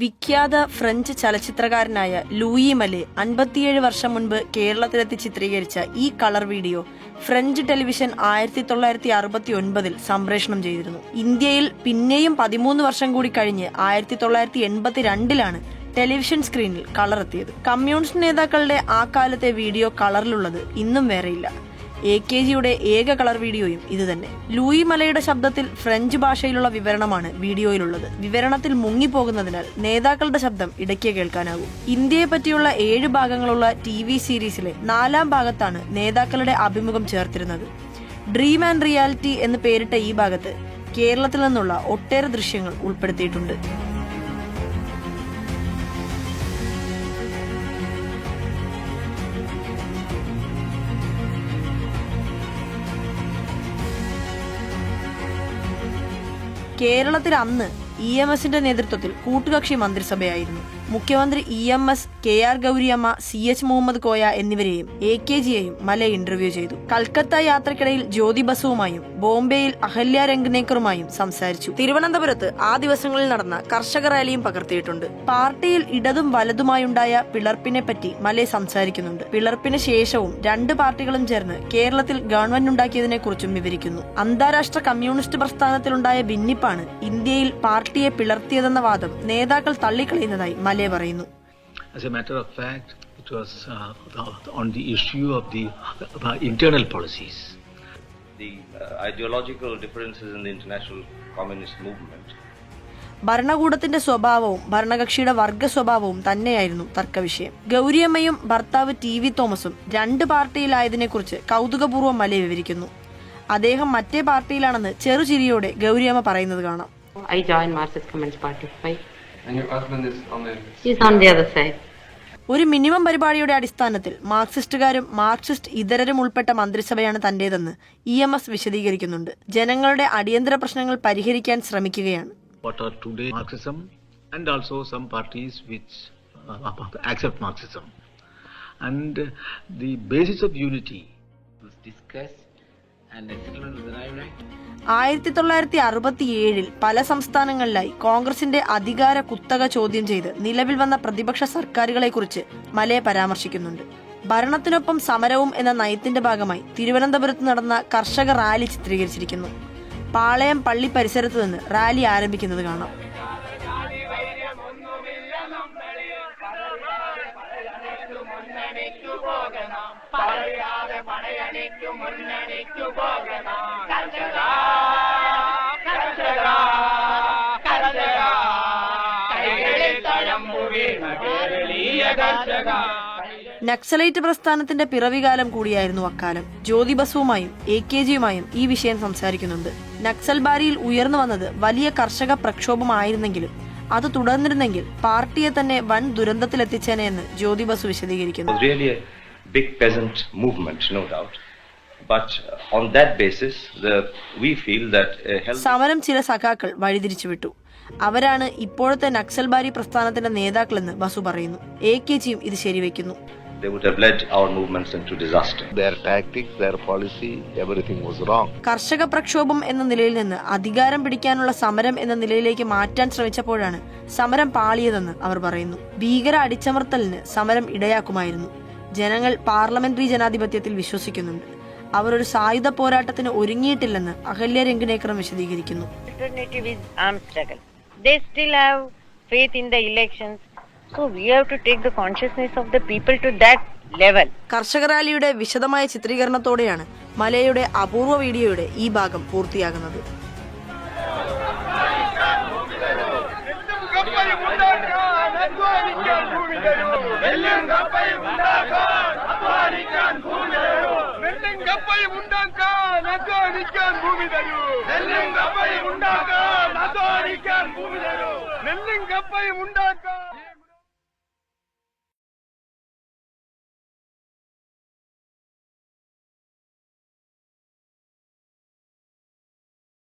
വിഖ്യാത French ചലച്ചിത്രകാരനായ Louis മലെ 57 വർഷം മുൻപ് കേരളത്തിലെത്തി ചിത്രീകരിച്ച ഈ കളർ വീഡിയോ ഫ്രഞ്ച് ടെലിവിഷൻ 1969 സംപ്രേഷണം ചെയ്തിരുന്നു. ഇന്ത്യയിൽ പിന്നെയും 13 വർഷം കൂടി കഴിഞ്ഞ് 1982 ടെലിവിഷൻ സ്ക്രീനിൽ കളർ എത്തിയത്. കമ്മ്യൂണിസ്റ്റ് നേതാക്കളുടെ ആ കാലത്തെ വീഡിയോ കളറിലുള്ളത് ഇന്നും വേറെയില്ല. AKGയുടെ ഏക കളർ വീഡിയോയും ഇത് തന്നെ. ലൂയി മലയുടെ ശബ്ദത്തിൽ ഫ്രഞ്ച് ഭാഷയിലുള്ള വിവരണമാണ് വീഡിയോയിലുള്ളത്. വിവരണത്തിൽ മുങ്ങിപ്പോകുന്നതിനാൽ നേതാക്കളുടെ ശബ്ദം ഇടയ്ക്ക് കേൾക്കാനാകും. ഇന്ത്യയെ പറ്റിയുള്ള 7 ഭാഗങ്ങളുള്ള TV സീരീസിലെ 4ാം ഭാഗത്താണ് നേതാക്കളുടെ അഭിമുഖം ചേർത്തിരുന്നത്. ഡ്രീം ആൻഡ് റിയാലിറ്റി എന്ന് പേരിട്ട ഈ ഭാഗത്ത് കേരളത്തിൽ നിന്നുള്ള ഒട്ടേറെ ദൃശ്യങ്ങൾ ഉൾപ്പെടുത്തിയിട്ടുണ്ട്. കേരളത്തിൽ അന്ന് EMSന്റെ നേതൃത്വത്തിൽ കൂട്ടുകക്ഷി മന്ത്രിസഭയായിരുന്നു. മുഖ്യമന്ത്രി EMS, KR Gouriamma, CH Muhammad Koya എന്നിവരെയും AKGയെയും മല ഇന്റർവ്യൂ ചെയ്തു. കൽക്കത്ത യാത്രക്കിടയിൽ ജ്യോതി ബസുവുമായും ബോംബെയിൽ അഹല്യ രംഗനേക്കറുമായും സംസാരിച്ചു. തിരുവനന്തപുരത്ത് ആ ദിവസങ്ങളിൽ നടന്ന കർഷക റാലിയും പകർത്തിയിട്ടുണ്ട്. പാർട്ടിയിൽ ഇടതും വലതുമായുണ്ടായ പിളർപ്പിനെ പറ്റി മല സംസാരിക്കുന്നുണ്ട്. പിളർപ്പിന് ശേഷവും 2 പാർട്ടികളും ചേർന്ന് കേരളത്തിൽ ഗവൺമെന്റ് ഉണ്ടാക്കിയതിനെ കുറിച്ചും വിവരിക്കുന്നു. അന്താരാഷ്ട്ര കമ്മ്യൂണിസ്റ്റ് പ്രസ്ഥാനത്തിലുണ്ടായ ഭിന്നിപ്പാണ് ഇന്ത്യയിൽ പാർട്ടിയെ പിളർത്തിയതെന്ന വാദം നേതാക്കൾ തള്ളിക്കളയുന്നതായി മല പറയുന്നു. As a matter of fact, it was on the issue of the internal policies. The ideological differences in the international communist movement. ഭരണകൂടത്തിന്റെ സ്വഭാവവും ഭരണകക്ഷിയുടെ വർഗ സ്വഭാവവും തന്നെയായിരുന്നു തർക്കവിഷയം. ഗൗരിയമ്മയും ഭർത്താവ് TV തോമസും 2 പാർട്ടിയിലായതിനെ കുറിച്ച് കൗതുകപൂർവ്വം മല വിവരിക്കുന്നു. അദ്ദേഹം മറ്റേ പാർട്ടിയിലാണെന്ന് ചെറുചിരിയോടെ ഗൗരിയമ്മ പറയുന്നത് കാണാം. I joined Marxist Communist Party. Why? And your husband is on the... He's on the other side. ഒരു മിനിമം പരിപാടിയുടെ അടിസ്ഥാനത്തിൽ മാർക്സിസ്റ്റുകാരും മാർക്സിസ്റ്റ് ഇതരരും ഉൾപ്പെട്ട മന്ത്രിസഭയാണ് തന്റേതെന്ന് EMS വിശദീകരിക്കുന്നുണ്ട്. ജനങ്ങളുടെ അടിയന്തര പ്രശ്നങ്ങൾ പരിഹരിക്കാൻ ശ്രമിക്കുകയാണ്. What are today Marxism and also some parties which accept Marxism. And the basis of unity was discussed and a settlement was arrived at. 1967 പല സംസ്ഥാനങ്ങളിലായി കോൺഗ്രസിന്റെ അധികാര കുത്തക ചോദ്യം ചെയ്ത് നിലവിൽ വന്ന പ്രതിപക്ഷ സർക്കാരുകളെക്കുറിച്ച് മലയെ പരാമർശിക്കുന്നുണ്ട്. ഭരണത്തിനൊപ്പം സമരവും എന്ന നയത്തിന്റെ ഭാഗമായി തിരുവനന്തപുരത്ത് നടന്ന കർഷക റാലി ചിത്രീകരിച്ചിരിക്കുന്നു. പാളയം പള്ളി പരിസരത്ത് നിന്ന് റാലി ആരംഭിക്കുന്നത് കാണാം. നക്സലൈറ്റ് പ്രസ്ഥാനത്തിന്റെ പിറവികാലം കൂടിയായിരുന്നു അക്കാലം. ജ്യോതി ബസുവുമായും AKGയുമായും ഈ വിഷയം സംസാരിക്കുന്നുണ്ട്. നക്സൽബാരിയിൽ ഉയർന്നു വന്നത് വലിയ കർഷക പ്രക്ഷോഭമായിരുന്നെങ്കിലും അത് തുടർന്നിരുന്നെങ്കിൽ പാർട്ടിയെ തന്നെ വൻ ദുരന്തത്തിലെത്തിച്ചേനെ എന്ന് ജ്യോതി ബസു വിശദീകരിക്കുന്നു. Big peasant movement, no doubt. But on that basis, we feel that സമരം ചില സഖാക്കൾ വഴിതിരിച്ചുവിട്ടു. അവരാണ് ഇപ്പോഴത്തെ നക്സൽബാരി പ്രസ്ഥാനത്തിന്റെ നേതാക്കളെന്ന് ബസു പറയുന്നു. AKGയും ഇത് ശരിവെക്കുന്നു. They would have led our movements into disaster. Their tactics, their policy, everything was wrong. കർഷക പ്രക്ഷോഭം എന്ന നിലയിൽ നിന്ന് അധികാരം പിടിക്കാനുള്ള സമരം എന്ന നിലയിലേക്ക് മാറ്റാൻ ശ്രമിച്ചപ്പോഴാണ് സമരം പാളിയതെന്ന് അവർ പറയുന്നു. ഭീകര അടിച്ചമർത്തലിന് സമരം ഇടയാക്കുമായിരുന്നു. ജനങ്ങൾ പാർലമെന്ററി ജനാധിപത്യത്തിൽ വിശ്വസിക്കുന്നുണ്ട്. അവർ ഒരു സായുധ പോരാട്ടത്തിന് ഒരുങ്ങിയിട്ടില്ലെന്ന് അഹല്യ രംഗനേക്കറും വിശദീകരിക്കുന്നു. They still have faith in the elections. So we have to take the consciousness of the people to that level. കർഷക റാലിയുടെ വിശദമായ ചിത്രീകരണത്തോടെയാണ് മലയുടെ അപൂർവ വീഡിയോയുടെ ഈ ഭാഗം പൂർത്തിയാകുന്നത്. നെല്ലും കപ്പയും ഉണ്ടാക്കാൻ